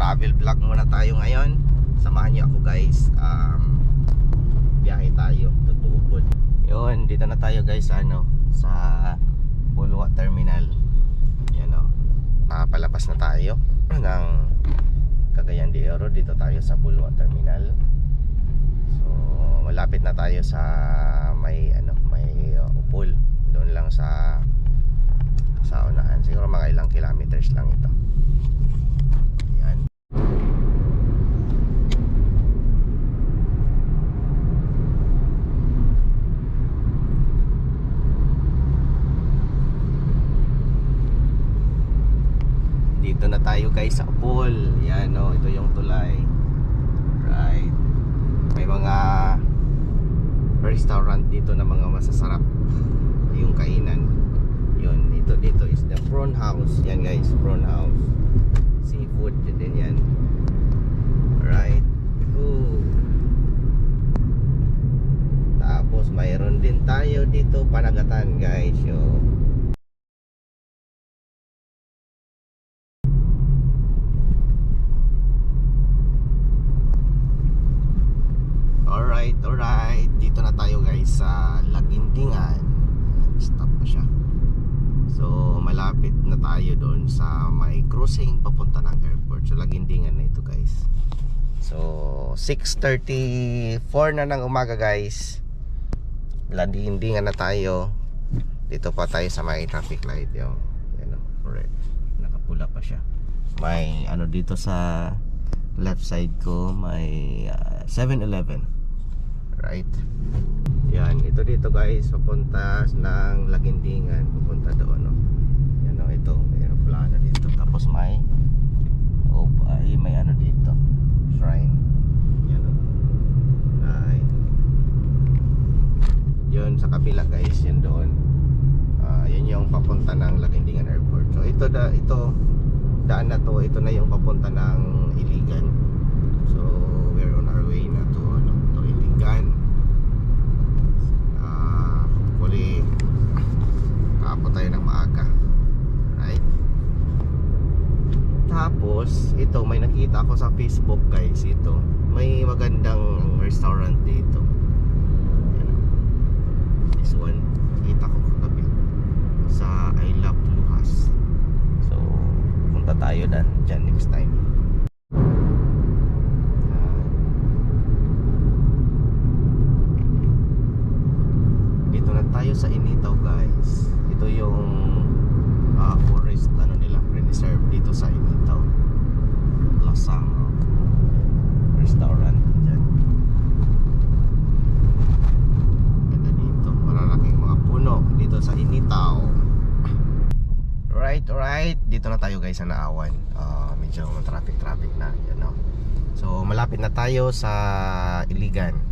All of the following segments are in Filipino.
travel vlog muna tayo ngayon. Samahan niyo ako guys. Biyahe tayo tutubod. Yun, dito na tayo guys sa Bulwa Terminal. Yan o. Nakapalabas na tayo ng Cagayan de Oro. Dito tayo sa Bulwa Terminal. So malapit na tayo sa may upol. Doon lang sa unahan. Siguro mga ilang kilometers lang ito. Yan. Dito na tayo guys sa upol. Yan ito yung tulay. Right. May mga restaurant dito na mga masasarap yung kainan. Yun, dito is the prawn house. Yan guys, prawn house. Seafood din yan. Right. Ooh. Tapos mayroon din tayo dito panagatan guys. Yo. Alright. Dito na tayo guys sa Lagindingan. Stop na siya. So malapit na tayo doon sa may crossing papunta ng airport. So Lagindingan na ito guys. So 6:34 na ng umaga guys. Lagindingan na tayo. Dito pa tayo sa may traffic light yung correct. Nakapula pa siya. May dito sa left side ko may 7-Eleven. Right. Yan, ito dito guys, papunta ng Lagindingan, papunta doon Yan ito, may aeroplano dito. Tapos may dito, shrine. Yan right. Yun sa kabila guys, yun doon. Yun yung papunta ng Lagindingan Airport. So ito daan na to, ito na yung papunta ng Iligan. So we're on our way na to Iligan. Hopefully kapo tayo ng maaga. Right. Tapos ito, may nakita ako sa Facebook guys. Ito may magandang restaurant dito. This one kita ko katabi sa I Love Luhas. So punta tayo dyan next time. Dito na tayo sa Initaw guys. Ito yung forest nila reserve dito sa Initaw. Lasang restaurant dyan. Ganda dito, maralaking mga puno dito sa Initaw. Alright, dito na tayo guys sa Naawan. Medyo traffic na So malapit na tayo sa Iligan.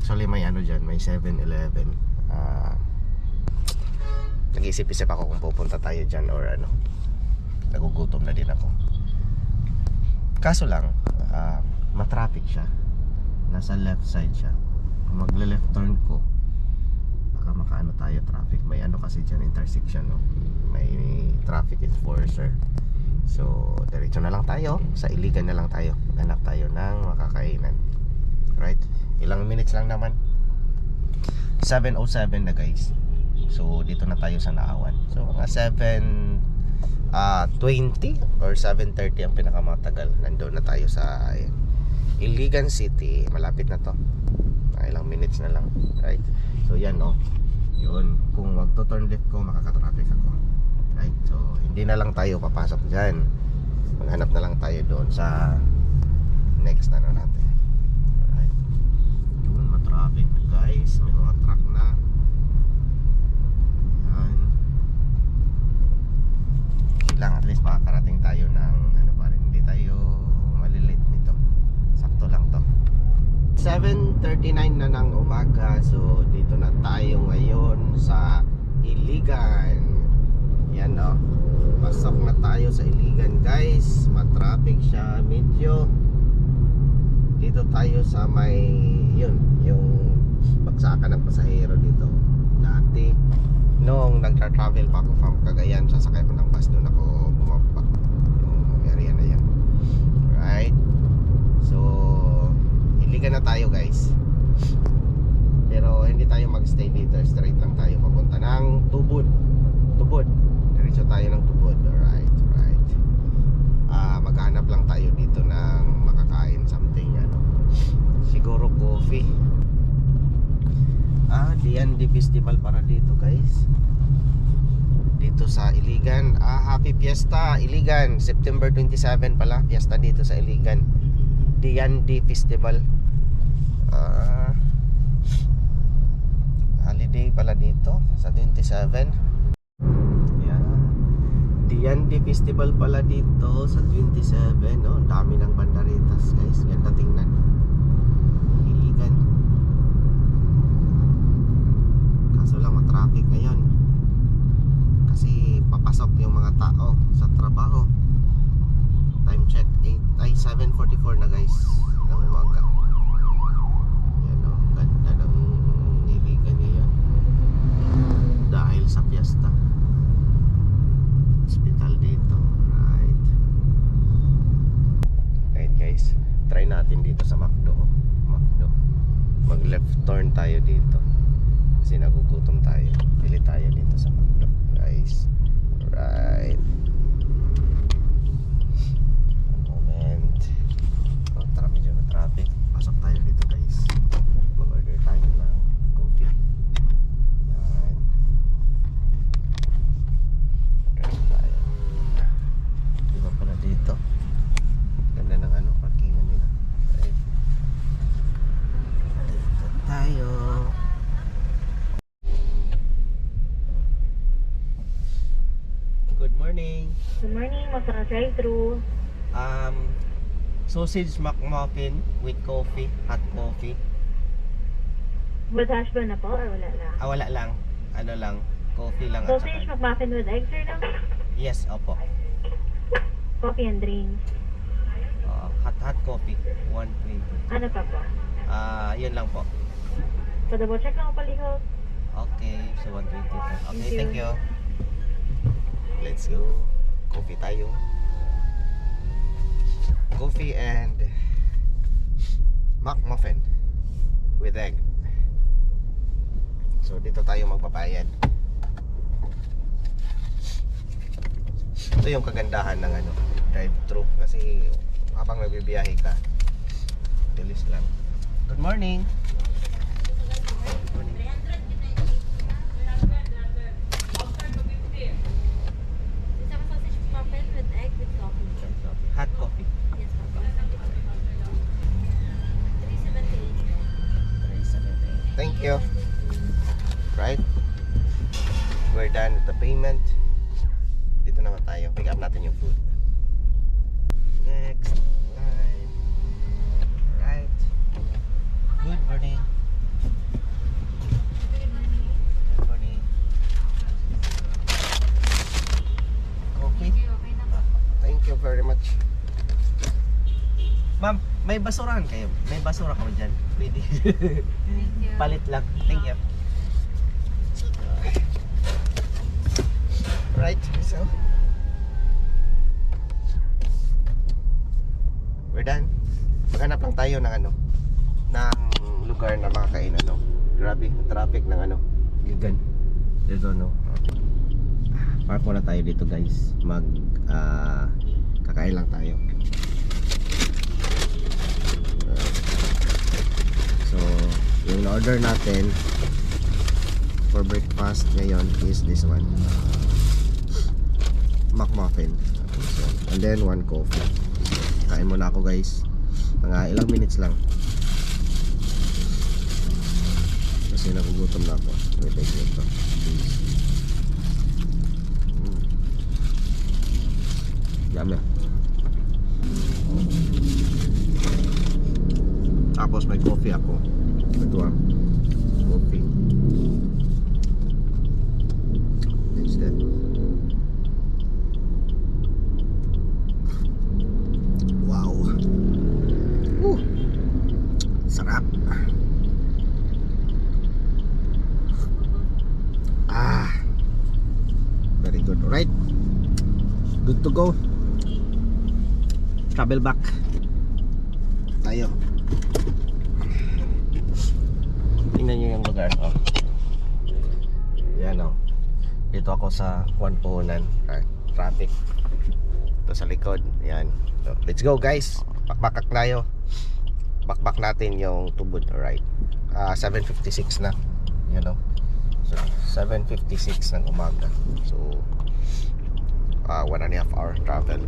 Actually may dyan, may 7-Eleven. Nag-isip-isip ako kung pupunta tayo dyan or nagugutom na din ako. Kaso lang matraffic siya. Nasa left side siya. Kung magle-left turn ko, baka makaano tayo traffic. May kasi dyan intersection may traffic enforcer. So diretso na lang tayo. Sa Iligan na lang tayo. Hanap tayo ng makakainan. Right? Ilang minutes lang naman. 7:07 na guys. So dito na tayo sa Naawan. So mga 7:20 or 7:30 ang pinakamatagal. Nandoon na tayo sa Iligan City. Malapit na to. Ilang minutes na lang. Right? So yan yun. Kung magto-turn left ko, makaka-traffic ako. Right? So hindi na lang tayo papasok dyan. Maghanap na lang tayo doon sa next natin. Traffic na guys, may mga truck na. Yan. Lang at least makakarating tayo ng hindi tayo malilate nito. Sakto lang to. 7:39 na ng umaga. So dito na tayo ngayon sa Iligan. Yan pasok na tayo sa Iligan guys. Matraffic siya medyo. Dito tayo sa may yung bagsakan ng pasahero dito. Dati noong nagtra-travel pa ako from Cagayan, sasakay ko ng bus, doon ako bumaba. Yung Iligan na tayo guys. Pero hindi tayo magstay dito, straight lang tayo papunta ng Tubod. Diretso tayo ng Tubod. Alright. Maghanap lang tayo dito ng makakain something siguro coffee. D&D Festival para dito guys, dito sa Iligan. Happy Fiesta Iligan, September 27 pala fiesta dito sa Iligan, D&D Festival. Holiday pala dito sa 27. D&D Festival pala dito sa 27, no? Dami ng banderitas guys, ganda tingnan. Iligan. Kaso lang matraffic ngayon kasi papasok yung mga tao sa trabaho. Time check 7:44 na guys ng umaga. Yan o, ganda ng Iligan ngayon dahil sa fiesta. Hospital dito. Right guys, try natin dito sa McDo. Mag left turn tayo dito kasi nagugutom tayo. Pili tayo dito sa McDo guys. Right. One moment. Tara, medyo na traffic. Pasok tayo dito guys. Mag-order tayo ng coffee. Yan. Diba pala dito? Ganda ng parkingan nila. Right. Dito tayo. Good morning. Good morning, masarap drive-thru. Sausage McMuffin with coffee, hot coffee. With hash brown na po or wala lang? Wala lang. Ano lang, coffee lang at Sausage saka. McMuffin with eggs or lang? Yes, opo. Coffee and drink. Hot coffee, 120. Ano pa po? Yun lang po. So double check lang ako palihog. Okay, so 120 po. Okay, Thank thank you. you. Let's go. Coffee tayo. Coffee and McMuffin with egg. So dito tayo magbabayad. Ito yung kagandahan ng drive-thru kasi habang nagbibiyahe ka, bilis lang. Good morning. Good morning. Isang sausage McMuffin with egg with coffee. Hot coffee. Yes, po. 378. Thank you. Right? We're done with the payment. Dito naman tayo. Pick up natin yung food. Next line. Right. Good morning. Good morning. Coffee. Thank you very much. Ma'am, may basurahan kayo? May basura kami dyan? Pwede. Thank you. Palit lang. Thank you. Right, so we're done. Maghanap lang tayo ng ng lugar na makakain Grabe, traffic ng Iligan. Dito park muna tayo dito guys. Kakain lang tayo. So, yung order natin for breakfast ngayon is this one. McMuffin. So, and then one coffee. Kain muna ako guys. Mga ilang minutes lang. Kasi nagugutom na ako. Wait, ito. Yummy. Tapos may coffee ako. Ito coffee. Instead. Wow. Sarap. Very good. Alright. Good to go. Travel back tayo. tingnan nyo yung lugar. Oh. Yan o. Dito ako sa Juan Punan. Traffic. Ito sa likod. Yan. So, let's go guys. Bakbakak tayo. Bakbak natin yung tubod. Alright. 7:56 na. Yan o. So, 7:56 ng umaga. So, 1.5 hour travel.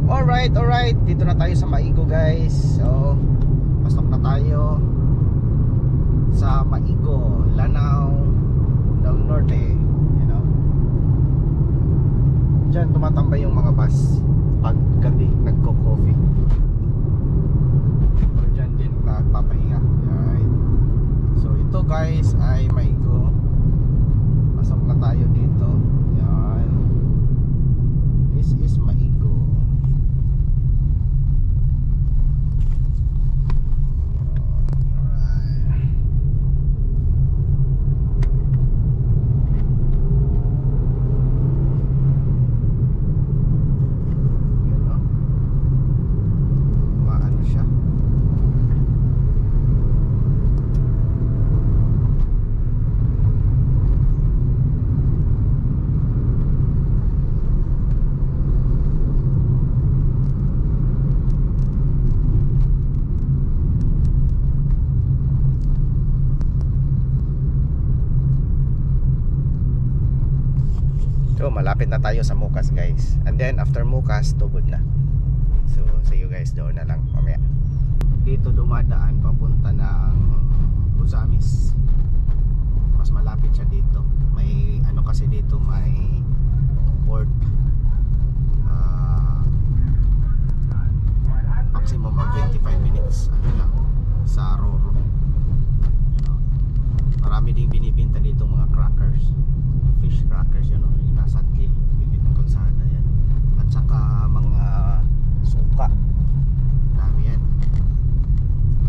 Alright. Dito na tayo sa Maigo guys. So, pasok na tayo sa Maigo, Lanao del Norte. You know, diyan tumatambay yung mga bus pag gabi nagko-coffee, or diyan din nagpapahinga. Right. So ito guys ay Maigo. Pasok na tayo dito. Yan. This is Maigo. So malapit na tayo sa Mukas guys. And then after Mukas, Tubod na. So see you guys doon na lang mamaya. Dito dumadaan papunta ng Uzamis. Mas malapit siya dito. May ano kasi dito, may port. Maximum of 25 minutes ano lang sa Roro. Marami ding binibenta dito mga crackers, fish crackers, you know, yung nasa gilid ng kalsada yan. At saka mga suka, dami yan.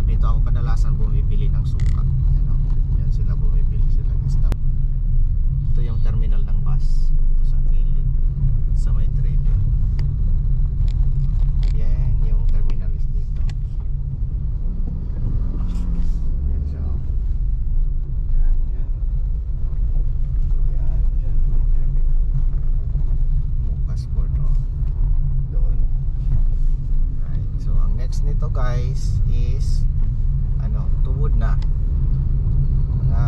Dito ako kadalasan bumibili ng suka, you know? Yan sila bumibili, sila stop. Ito yung terminal ng bus, ito sa gilid, sa may trading. Yan yung terminal dito. Yan siya. Next nito guys is ano, Tubod na. Mga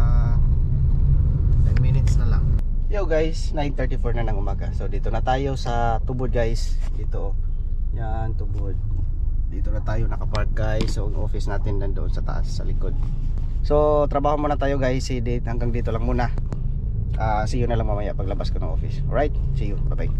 10 minutes na lang. Yo guys, 9:34 na ng umaga. So dito na tayo sa Tubod guys. Dito. Yan, Tubod. Dito na tayo nakapark guys. So ang office natin nandoon sa taas, sa likod. So trabaho muna tayo guys. Hanggang dito lang muna. See you na lang mamaya paglabas ko ng office. Alright, see you. Bye bye.